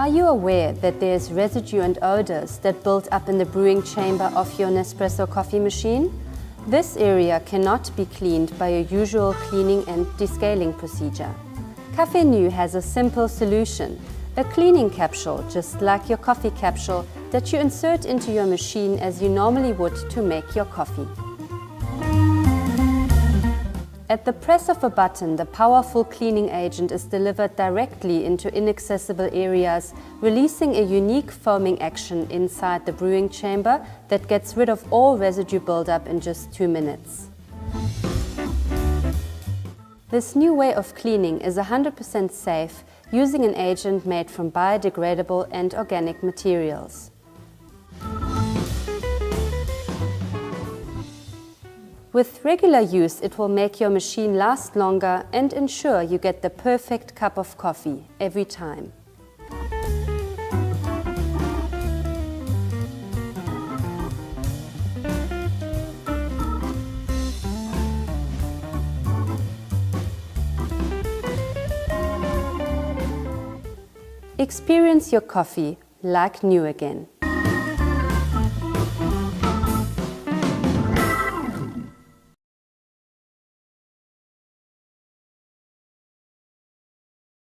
Are you aware that there's residue and odors that build up in the brewing chamber of your Nespresso coffee machine? This area cannot be cleaned by your usual cleaning and descaling procedure. Cafe Nu has a simple solution, a cleaning capsule just like your coffee capsule that you insert into your machine as you normally would to make your coffee. At the press of a button, the powerful cleaning agent is delivered directly into inaccessible areas, releasing a unique foaming action inside the brewing chamber that gets rid of all residue buildup in just 2 minutes. This new way of cleaning is 100% safe, using an agent made from biodegradable and organic materials. With regular use, it will make your machine last longer and ensure you get the perfect cup of coffee every time. Experience your coffee like new again.